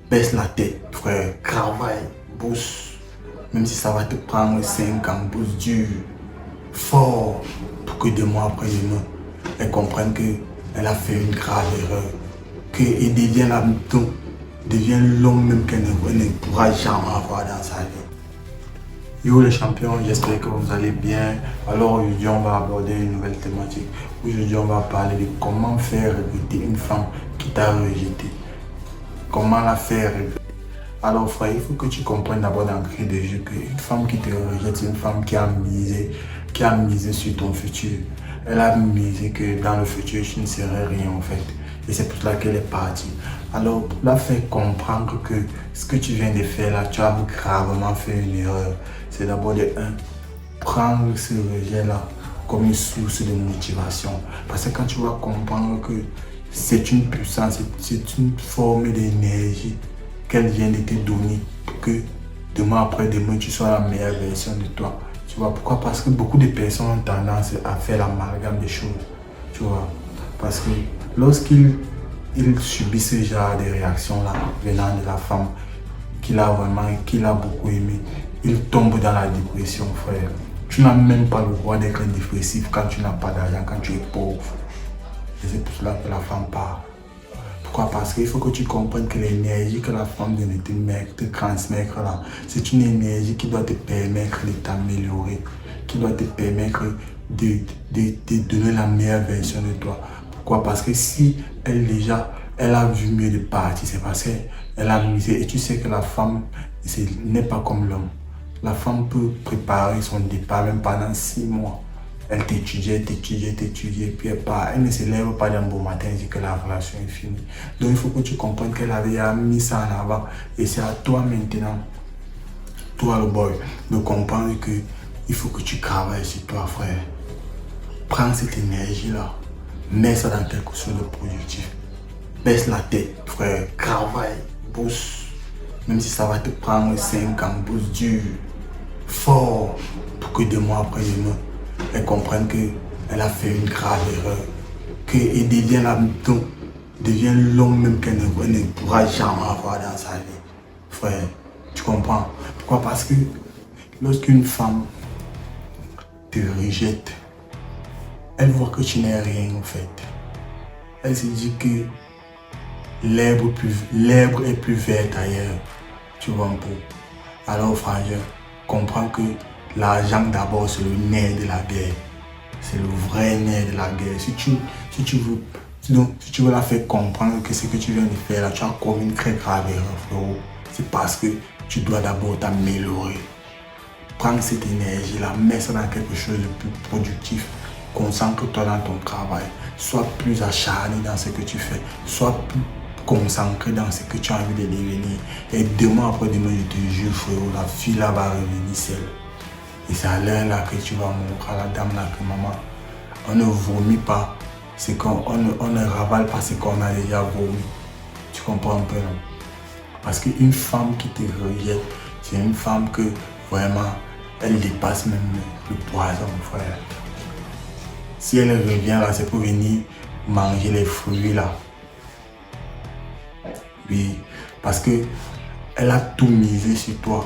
Baisse la tête, frère. Travaille, bosse. Même si ça va te prendre 5 ans, bosse dur, fort, pour que 2 mois après demain, elle comprenne qu'elle a fait une grave erreur. Qu'elle devient devient l'homme même qu'elle ne pourra jamais avoir dans sa vie. Yo les champions, j'espère que vous allez bien. Alors aujourd'hui on va aborder une nouvelle thématique. Aujourd'hui on va parler de comment faire regretter une femme qui t'a rejeté. Comment la faire regretter. Alors frère, il faut que tu comprennes d'abord d'entrée de jeu qu'une femme qui te rejette, c'est une femme qui a misé sur ton futur. Elle a misé que dans le futur tu ne serais rien en fait. Et c'est pour cela qu'elle est partie. Alors pour la faire comprendre que ce que tu viens de faire là, tu as gravement fait une erreur. C'est d'abord de prendre ce rejet-là comme une source de motivation. Parce que quand tu vas comprendre que c'est une puissance, c'est une forme d'énergie qu'elle vient de te donner pour que demain après demain tu sois la meilleure version de toi. Tu vois pourquoi? Parce que beaucoup de personnes ont tendance à faire l'amalgame des choses. Tu vois, parce que lorsqu'ils subissent ce genre de réaction-là venant de la femme qu'il a beaucoup aimé, il tombe dans la dépression, frère. Tu n'as même pas le droit d'être dépressif quand tu n'as pas d'argent, quand tu es pauvre. Et c'est pour cela que la femme part. Pourquoi? Parce qu'il faut que tu comprennes que l'énergie que la femme vient de te transmettre là, c'est une énergie qui doit te permettre de t'améliorer, qui doit te permettre de donner la meilleure version de toi. Pourquoi? Parce que si elle a vu mieux de partir, c'est parce qu'elle a misé. Et tu sais que la femme n'est pas comme l'homme. La femme peut préparer son départ même pendant 6 mois. Elle t'étudiait, puis elle part. Elle ne se lève pas d'un beau matin et dit que la relation est finie. Donc il faut que tu comprennes qu'elle avait mis ça en avant. Et c'est à toi maintenant, toi le boy, de comprendre que il faut que tu travailles sur toi, frère. Prends cette énergie-là, mets ça dans quelque chose de productif. Baisse la tête, frère. Travaille, bosse. Même si ça va te prendre 5 ans, bosse dur, fort, pour que 2 mois après demain, elle comprenne qu'elle a fait une grave erreur. Qu'elle devient l'homme même qu'elle ne pourra jamais avoir dans sa vie. Frère, tu comprends? Pourquoi? Parce que lorsqu'une femme te rejette, elle voit que tu n'es rien en fait. Elle se dit que l'herbe est plus verte ailleurs. Tu vois un peu. Alors frangin, comprends que l'argent d'abord c'est le nerf de la guerre. C'est le vrai nerf de la guerre. Si tu veux la faire comprendre que ce que tu viens de faire là, tu as commis une très grave erreur, frérot. C'est parce que tu dois d'abord t'améliorer. Prends cette énergie-là, mets ça dans quelque chose de plus productif. Concentre-toi dans ton travail. Sois plus acharné dans ce que tu fais. Sois plus concentré dans ce que tu as envie de devenir. Et demain après demain, je te jure, frérot, la fille là va revenir seule. Et c'est à l'heure là que tu vas montrer à la dame là que maman, on ne vomit pas, on ne ravale pas ce qu'on a déjà vomi. Tu comprends un peu, non? Parce qu'une femme qui te rejette, c'est une femme que vraiment, elle dépasse même le poison, frère. Si elle revient là, c'est pour venir manger les fruits là. Oui, parce que elle a tout misé sur toi.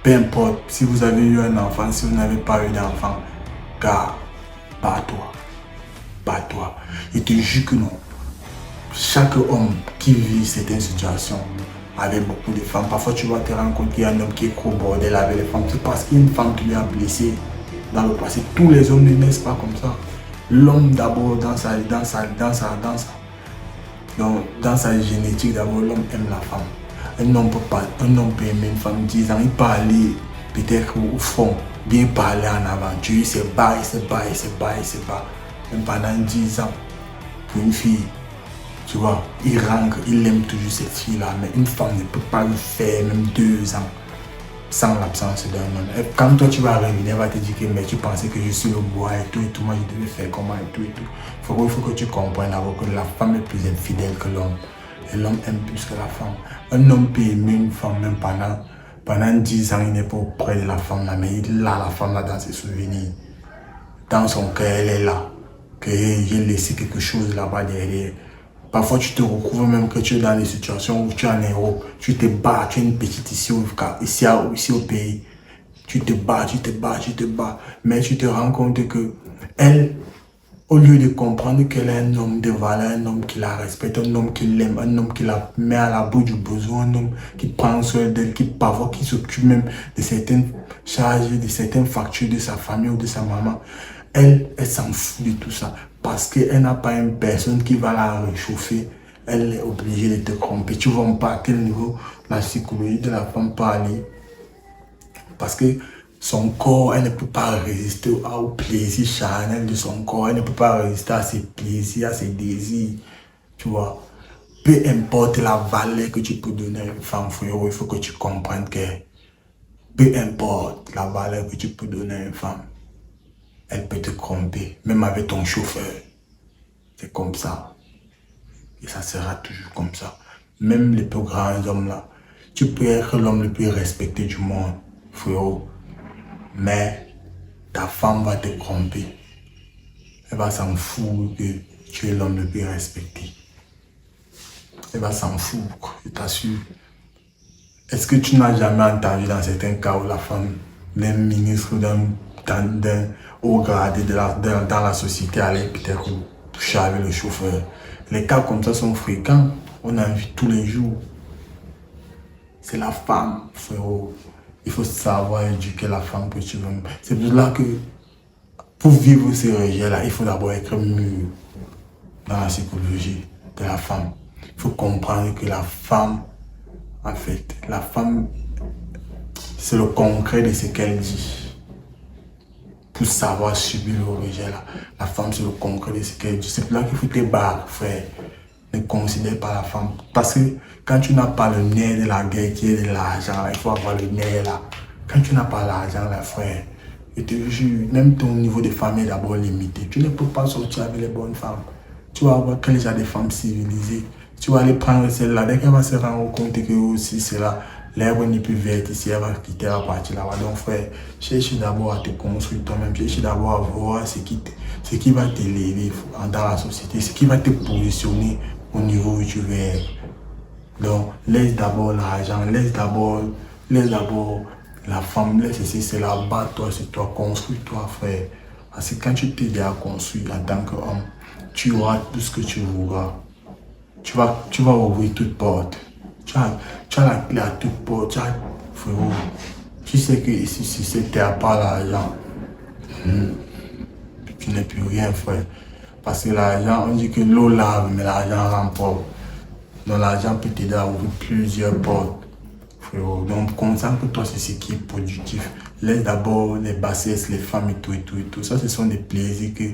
Peu importe, si vous avez eu un enfant, si vous n'avez pas eu d'enfant, car bats-toi. Bats-toi. Et te jure que non. Chaque homme qui vit certaines situations avec beaucoup de femmes, parfois tu vas te rendre compte qu'il y a un homme qui est trop bordel avec les femmes. C'est parce qu'il y a une femme qui lui a blessé dans le passé. Tous les hommes ne naissent pas comme ça. L'homme d'abord dans sa génétique, d'abord l'homme aime la femme. Un homme peut aimer une femme 10 ans, il peut aller peut-être au fond, bien parler en aventure, il se bat. Même pendant 10 ans, pour une fille, tu vois, il rentre, il aime toujours cette fille-là, mais une femme ne peut pas le faire même 2 ans sans l'absence d'un homme. Et quand toi tu vas revenir, elle va te dire que mais tu pensais que je suis le bois et tout, moi je devais faire comment et tout. Il faut que tu comprennes d'abord que la femme est plus infidèle que l'homme. Et l'homme aime plus que la femme. Un homme peut aimer une femme même pendant 10 ans, il n'est pas auprès de la femme là, mais il a la femme là dans ses souvenirs. Dans son cœur, elle est là. Que j'ai laissé quelque chose là-bas derrière. Parfois, tu te retrouves même que tu es dans des situations où tu es en héros, tu te bats, tu es une petite ici au pays. Tu te bats, tu te bats, tu te bats. Mais tu te rends compte que elle, au lieu de comprendre qu'elle est un homme de valeur, un homme qui la respecte, un homme qui l'aime, un homme qui la met à l'abri du besoin, un homme qui prend soin d'elle, qui parfois qui s'occupe même de certaines charges, de certaines factures de sa famille ou de sa maman, elle s'en fout de tout ça. Parce qu'elle n'a pas une personne qui va la réchauffer. Elle est obligée de te tromper. Tu vois pas à quel niveau la psychologie de la femme peut aller. Parce que son corps, elle ne peut pas résister au plaisir charnel de son corps. Elle ne peut pas résister à ses plaisirs, à ses désirs. Tu vois. Peu importe la valeur que tu peux donner à une femme, frérot, il faut que tu comprennes que peu importe la valeur que tu peux donner à une femme, elle peut te tromper, même avec ton chauffeur. C'est comme ça. Et ça sera toujours comme ça. Même les plus grands hommes là, tu peux être l'homme le plus respecté du monde, frérot. Mais ta femme va te tromper. Elle va s'en foutre que tu es l'homme le plus respecté. Elle va s'en foutre, je t'assure. Est-ce que tu n'as jamais entendu dans certains cas où la femme d'un ministre ou d'un haut gradé dans la société allait peut-être toucher avec le chauffeur? Les cas comme ça sont fréquents. On en vit tous les jours. C'est la femme, frérot. Il faut savoir éduquer la femme que tu veux. C'est pour cela que pour vivre ces rejets-là, il faut d'abord être mûr dans la psychologie de la femme. Il faut comprendre que la femme, en fait, la femme, c'est le concret de ce qu'elle dit. Pour savoir subir le rejet là, la femme, c'est le concret de ce qu'elle dit. C'est pour cela qu'il faut te battre, frère. Ne considère pas la femme. Parce que quand tu n'as pas le nerf de la guerre qui est de l'argent, il faut avoir le nerf là. Quand tu n'as pas l'argent là, frère, je te jure, même ton niveau de famille est d'abord limité. Tu ne peux pas sortir avec les bonnes femmes. Tu vas avoir quel genre de femmes civilisées. Tu vas aller prendre celle-là. Dès qu'elle va se rendre compte que aussi c'est là, l'herbe n'est plus verte ici, elle va quitter la partie là-bas. Donc frère, cherche d'abord à te construire toi-même. Cherche d'abord à voir ce qui va t'élever dans la société, ce qui va te positionner au niveau où tu veux être. Donc, laisse d'abord l'argent, laisse d'abord la femme, laisse ceci, c'est là, bats-toi, c'est toi, construis-toi, frère. Parce que quand tu t'es déjà construit en tant qu'homme, tu auras tout ce que tu voudras. Tu vas ouvrir toute porte. Tu as la clé à toute porte. Frérot, tu sais que ici, si tu n'as pas l'argent, tu n'es plus rien, frère. Parce que l'argent, on dit que l'eau lave, mais l'argent rend pauvre. Donc l'argent peut t'aider à ouvrir plusieurs portes. Frérot. Donc concentre-toi sur ce qui est productif. Laisse d'abord les bassesses, les femmes et tout. Ça, ce sont des plaisirs que...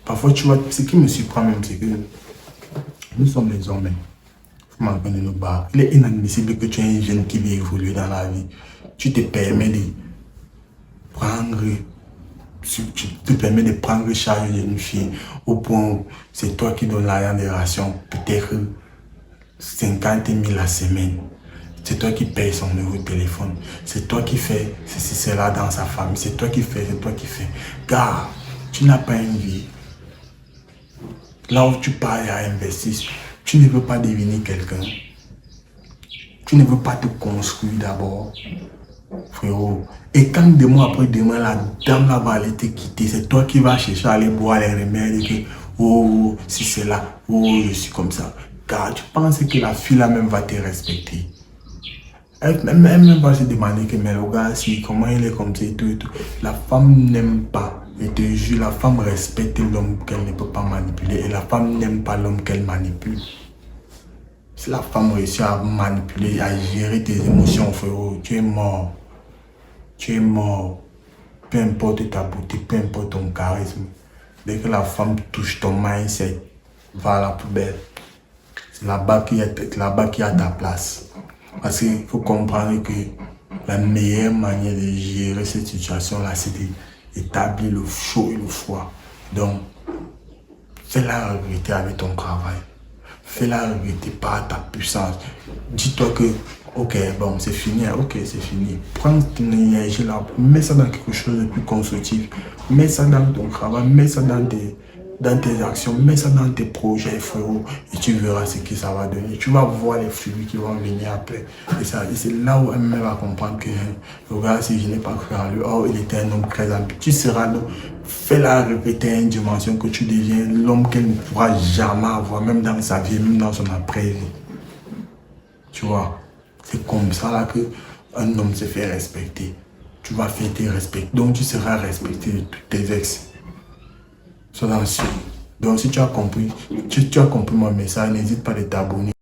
Parfois, tu vois, ce qui me surprend même, c'est que nous sommes les hommes. Il faut m'en de nos barres. Il est inadmissible que tu aies un jeune qui veut évoluer dans la vie. Tu te permets de prendre... Tu te permets de prendre charge d'une fille au point où c'est toi qui donnes l'argent des rations, peut-être 50 000 la semaine. C'est toi qui payes son numéro de téléphone. C'est toi qui fais ceci, cela dans sa famille. C'est toi qui fais. Car tu n'as pas une vie. Là où tu pars à investir, tu ne veux pas devenir quelqu'un. Tu ne veux pas te construire d'abord. Frérot. Et quand 2 mois après demain, la dame là va aller te quitter, c'est toi qui vas chercher à aller boire les remèdes et que, oh, si c'est là, oh, je suis comme ça. Car tu penses que la fille là même va te respecter. Elle même va se demander que, mais le gars, si, comment il est comme ça et tout. La femme n'aime pas. Je te jure, la femme respecte l'homme qu'elle ne peut pas manipuler. Et la femme n'aime pas l'homme qu'elle manipule. Si la femme réussit à manipuler, à gérer tes émotions, frérot, tu es mort. Tu es mort. Peu importe ta beauté, peu importe ton charisme. Dès que la femme touche ton mindset, va à la poubelle. C'est là-bas qu'il y a ta place. Parce qu'il faut comprendre que la meilleure manière de gérer cette situation-là, c'est d'établir le chaud et le froid. Donc, fais-la regretter avec ton travail. Fais-la regretter par ta puissance. Dis-toi que, ok, bon, c'est fini, ok, c'est fini. Prends ton énergie là, mets ça dans quelque chose de plus constructif. Mets ça dans ton travail, mets ça dans dans tes actions, mets ça dans tes projets, frérot, et tu verras ce que ça va donner. Tu vas voir les fruits qui vont venir après. Et c'est là où elle va comprendre que, regarde, si je n'ai pas cru en lui, oh, il était un homme très ambitieux. Tu seras donc, fais-la répéter à une dimension que tu deviens l'homme qu'elle ne pourra jamais avoir, même dans sa vie, même dans son après-vie. Tu vois, c'est comme ça là que un homme se fait respecter. Tu vas faire tes respects, donc tu seras respecté de tous tes ex. Sois sûr. Donc si tu as compris mon message, n'hésite pas à t'abonner.